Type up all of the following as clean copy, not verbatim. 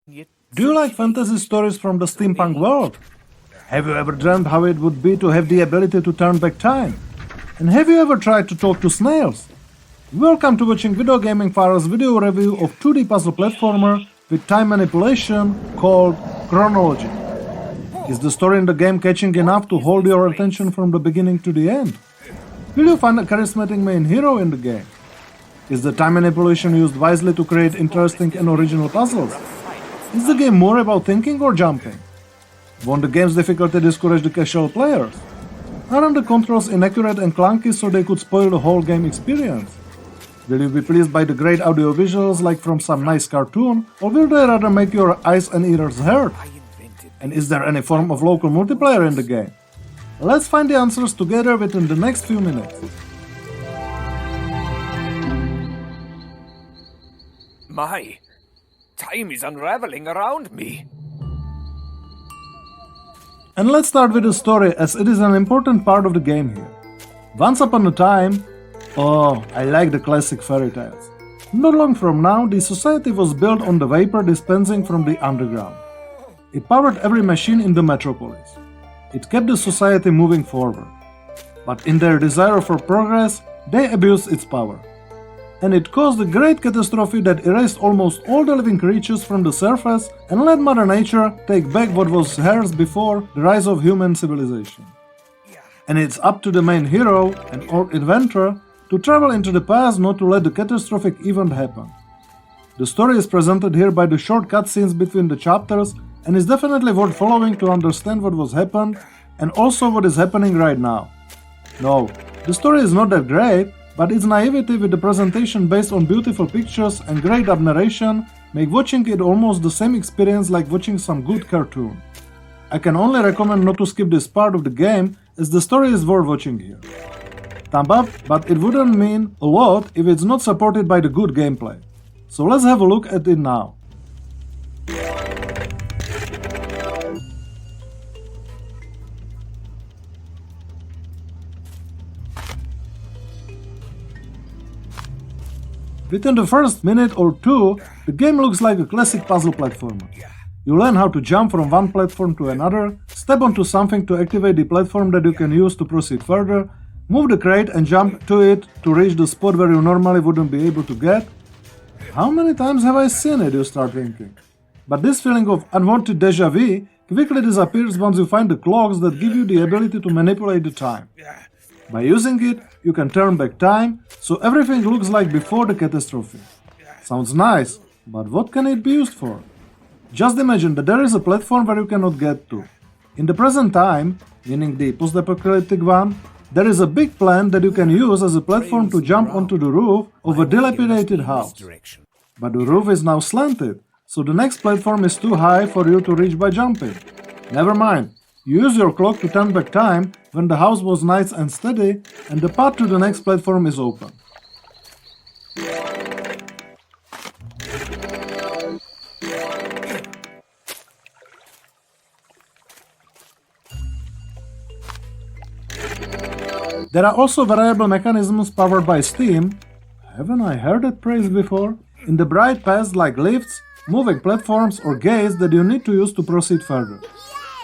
Do you like fantasy stories from the steampunk world? Have you ever dreamt how it would be to have the ability to turn back time? And have you ever tried to talk to snails? Welcome to watching VideoGaming Father's video review of 2D puzzle platformer with time manipulation called Chronology. Is the story in the game catching enough to hold your attention from the beginning to the end? Will you find a charismatic main hero in the game? Is the time manipulation used wisely to create interesting and original puzzles? Is the game more about thinking or jumping? Won't the game's difficulty discourage the casual players? Aren't the controls inaccurate and clunky so they could spoil the whole game experience? Will you be pleased by the great audiovisuals like from some nice cartoon, or will they rather make your eyes and ears hurt? And is there any form of local multiplayer in the game? Let's find the answers together within the next few minutes. My, time is unraveling around me. And let's start with the story, as it is an important part of the game here. Once upon a time, I like the classic fairy tales. Not long from now, the society was built on the vapor dispensing from the underground. It powered every machine in the metropolis. It kept the society moving forward. But in their desire for progress, they abused its power. And it caused a great catastrophe that erased almost all the living creatures from the surface and let Mother Nature take back what was hers before the rise of human civilization. And it's up to the main hero, an old inventor, to travel into the past not to let the catastrophic event happen. The story is presented here by the short cutscenes between the chapters and is definitely worth following to understand what was happened and also what is happening right now. No, the story is not that great, but its naivety with the presentation based on beautiful pictures and great dub narration make watching it almost the same experience like watching some good cartoon. I can only recommend not to skip this part of the game, as the story is worth watching here. Thumb up, but it wouldn't mean a lot if it's not supported by the good gameplay. So let's have a look at it now. Within the first minute or two, the game looks like a classic puzzle platformer. You learn how to jump from one platform to another, step onto something to activate the platform that you can use to proceed further, move the crate and jump to it to reach the spot where you normally wouldn't be able to get. How many times have I seen it, you start thinking? But this feeling of unwanted déjà vu quickly disappears once you find the clocks that give you the ability to manipulate the time. By using it, you can turn back time, so everything looks like before the catastrophe. Sounds nice, but what can it be used for? Just imagine that there is a platform where you cannot get to. In the present time, meaning the post-apocalyptic one, there is a big plant that you can use as a platform to jump onto the roof of a dilapidated house. But the roof is now slanted, so the next platform is too high for you to reach by jumping. Never mind. You use your clock to turn back time when the house was nice and steady and the path to the next platform is open. There are also variable mechanisms powered by steam. Haven't I heard that praise before? In the bright paths like lifts, moving platforms or gates that you need to use to proceed further.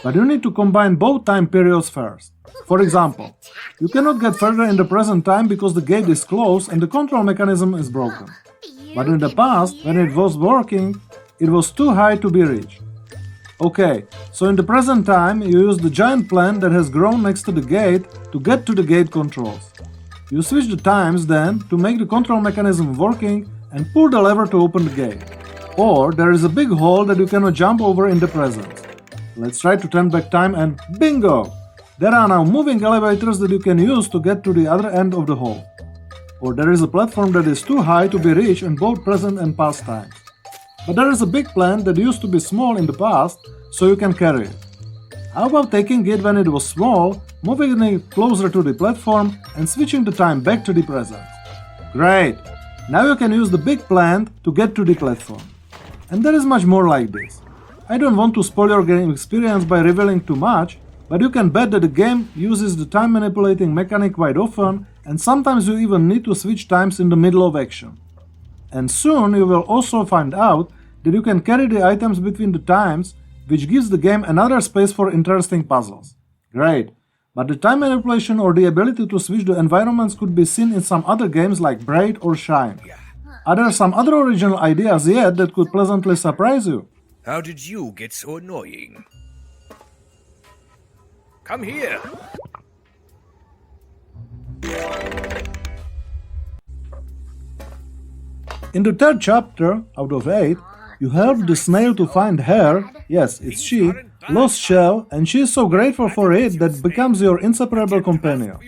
But you need to combine both time periods first. For example, you cannot get further in the present time because the gate is closed and the control mechanism is broken. But in the past, when it was working, it was too high to be reached. Okay, so in the present time, you use the giant plant that has grown next to the gate to get to the gate controls. You switch the times then to make the control mechanism working and pull the lever to open the gate. Or there is a big hole that you cannot jump over in the present. Let's try to turn back time and bingo! There are now moving elevators that you can use to get to the other end of the hall. Or there is a platform that is too high to be reached in both present and past times. But there is a big plant that used to be small in the past, so you can carry it. How about taking it when it was small, moving it closer to the platform and switching the time back to the present? Great! Now you can use the big plant to get to the platform. And there is much more like this. I don't want to spoil your game experience by revealing too much, but you can bet that the game uses the time manipulating mechanic quite often, and sometimes you even need to switch times in the middle of action. And soon you will also find out that you can carry the items between the times, which gives the game another space for interesting puzzles. Great, but the time manipulation or the ability to switch the environments could be seen in some other games like Braid or Shine. Are there some other original ideas yet that could pleasantly surprise you? How did you get so annoying? Come here! In the third chapter, out of 8, you help the snail to find her, yes, it's she, lost shell, and she is so grateful for it that it becomes your inseparable companion.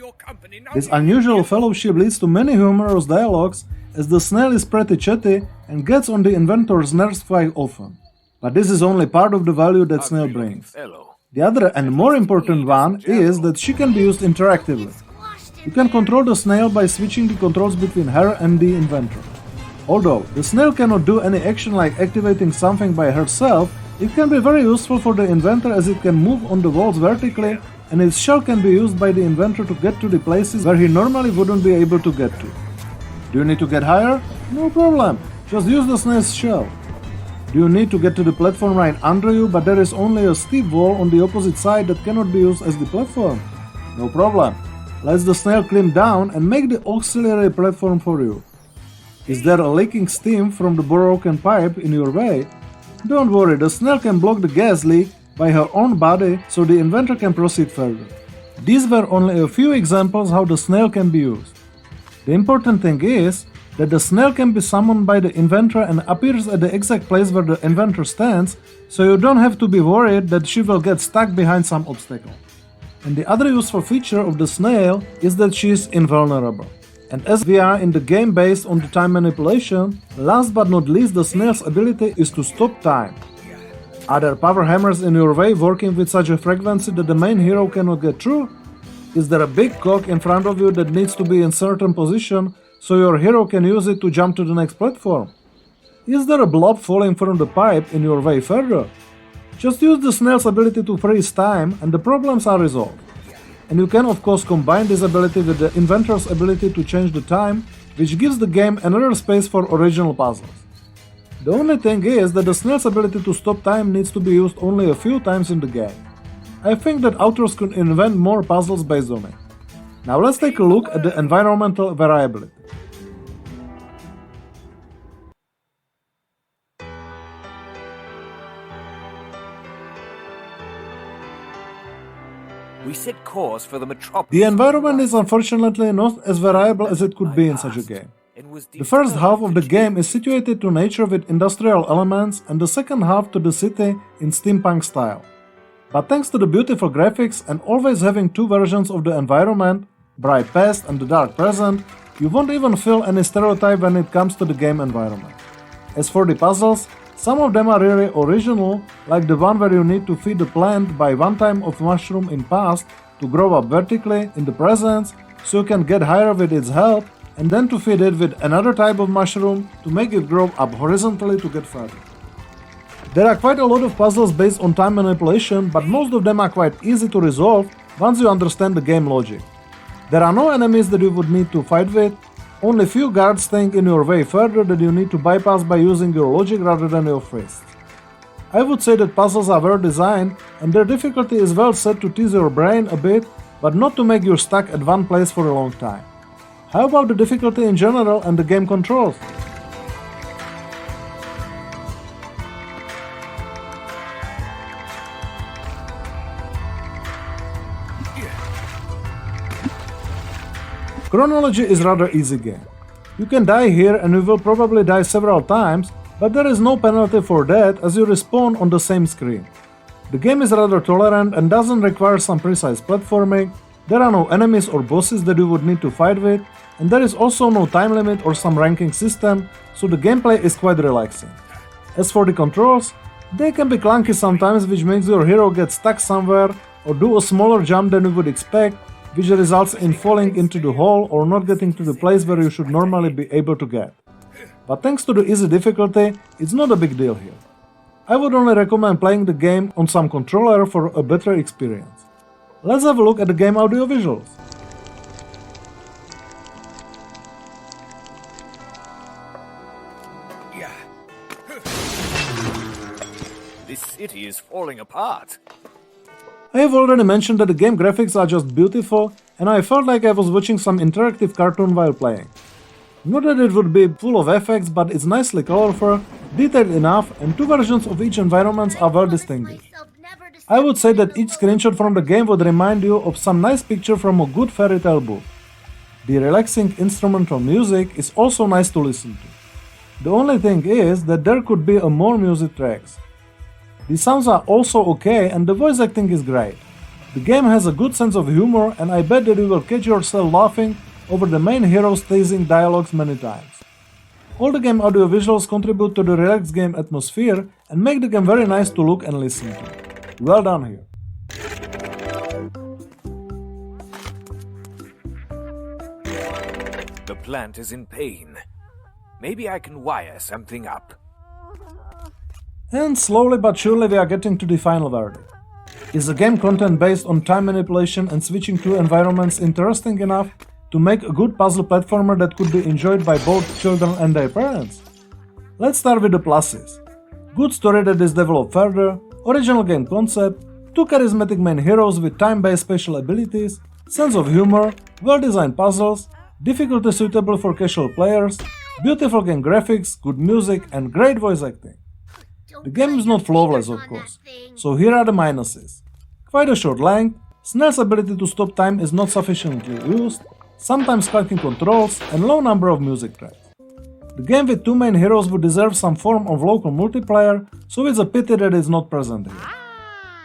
This unusual fellowship leads to many humorous dialogues, as the snail is pretty chatty and gets on the inventor's nerves quite often. But this is only part of the value that snail brings. The other and more important one is that she can be used interactively. You can control the snail by switching the controls between her and the inventor. Although the snail cannot do any action like activating something by herself, it can be very useful for the inventor as it can move on the walls vertically, and its shell can be used by the inventor to get to the places where he normally wouldn't be able to get to. Do you need to get higher? No problem, just use the snail's shell. Do you need to get to the platform right under you, but there is only a steep wall on the opposite side that cannot be used as the platform? No problem. Let the snail climb down and make the auxiliary platform for you. Is there a leaking steam from the broken pipe in your way? Don't worry, the snail can block the gas leak by her own body so the inventor can proceed further. These were only a few examples how the snail can be used. The important thing is that the snail can be summoned by the inventor and appears at the exact place where the inventor stands, so you don't have to be worried that she will get stuck behind some obstacle. And the other useful feature of the snail is that she is invulnerable. And as we are in the game based on the time manipulation, last but not least the snail's ability is to stop time. Are there power hammers in your way working with such a frequency that the main hero cannot get through? Is there a big clock in front of you that needs to be in certain position so your hero can use it to jump to the next platform? Is there a blob falling from the pipe in your way further? Just use the snail's ability to freeze time and the problems are resolved. And you can of course combine this ability with the inventor's ability to change the time, which gives the game another space for original puzzles. The only thing is that the snail's ability to stop time needs to be used only a few times in the game. I think that authors could invent more puzzles based on it. Now let's take a look at the environmental variability. We set course for the metropolis. The environment is unfortunately not as variable as it could be in such a game. The first half of the game is situated to nature with industrial elements and the second half to the city in steampunk style. But thanks to the beautiful graphics and always having two versions of the environment, bright past and the dark present, you won't even feel any stereotype when it comes to the game environment. As for the puzzles, some of them are really original, like the one where you need to feed the plant by one time of mushroom in past to grow up vertically in the present, so you can get higher with its help, and then to feed it with another type of mushroom to make it grow up horizontally to get further. There are quite a lot of puzzles based on time manipulation, but most of them are quite easy to resolve once you understand the game logic. There are no enemies that you would need to fight with, only few guards staying in your way further that you need to bypass by using your logic rather than your fists. I would say that puzzles are well designed and their difficulty is well set to tease your brain a bit, but not to make you stuck at one place for a long time. How about the difficulty in general and the game controls? Chronology is rather easy game. You can die here and you will probably die several times, but there is no penalty for that as you respawn on the same screen. The game is rather tolerant and doesn't require some precise platforming, there are no enemies or bosses that you would need to fight with, and there is also no time limit or some ranking system, so the gameplay is quite relaxing. As for the controls, they can be clunky sometimes, which makes your hero get stuck somewhere or do a smaller jump than you would expect, which results in falling into the hole or not getting to the place where you should normally be able to get. But thanks to the easy difficulty, it's not a big deal here. I would only recommend playing the game on some controller for a better experience. Let's have a look at the game audiovisuals. This city is falling apart. I have already mentioned that the game graphics are just beautiful, and I felt like I was watching some interactive cartoon while playing. Not that it would be full of effects, but it's nicely colorful, detailed enough, and two versions of each environment are well distinguished. I would say that each screenshot from the game would remind you of some nice picture from a good fairy tale book. The relaxing instrumental music is also nice to listen to. The only thing is that there could be more music tracks. The sounds are also okay and the voice acting is great. The game has a good sense of humor and I bet that you will catch yourself laughing over the main hero's teasing dialogues many times. All the game audiovisuals contribute to the relaxed game atmosphere and make the game very nice to look and listen to. Well done here. The plant is in pain. Maybe I can wire something up. And slowly but surely we are getting to the final verdict. Is the game content based on time manipulation and switching to environments interesting enough to make a good puzzle platformer that could be enjoyed by both children and their parents? Let's start with the pluses. Good story that is developed further, original game concept, two charismatic main heroes with time-based special abilities, sense of humor, well-designed puzzles, difficulty suitable for casual players, beautiful game graphics, good music, and great voice acting. The game is not flawless, of course, so here are the minuses. Quite a short length, Snell's ability to stop time is not sufficiently used, sometimes clunky controls, and low number of music tracks. The game with two main heroes would deserve some form of local multiplayer, so it's a pity that it's not present here.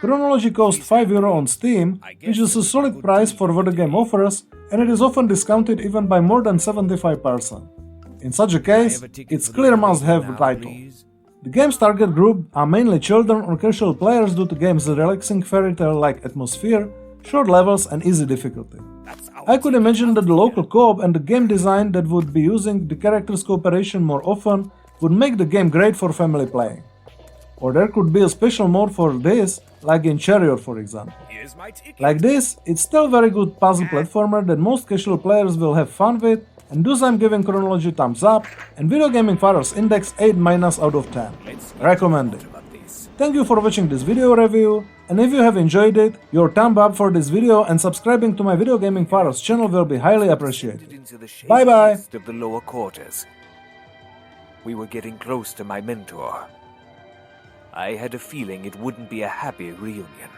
Chronology costs €5 on Steam, which is a solid price for what the game offers, and it is often discounted even by more than 75%. In such a case, it's clear must-have title. The game's target group are mainly children or casual players due to the game's relaxing fairy tale-like atmosphere, short levels and easy difficulty. I could imagine that the local co-op and the game design that would be using the characters' cooperation more often would make the game great for family playing. Or there could be a special mode for this, like in Chariot for example. Like this, it's still very good puzzle platformer that most casual players will have fun with, and thus I'm giving Chronology thumbs up and VideoGaming Father's index 8- out of 10. Recommended. Thank you for watching this video review, and if you have enjoyed it, your thumb up for this video and subscribing to my VideoGaming Father's channel will be highly appreciated. Bye bye! Of the lower quarters. We were getting close to my mentor. I had a feeling it wouldn't be a happy reunion.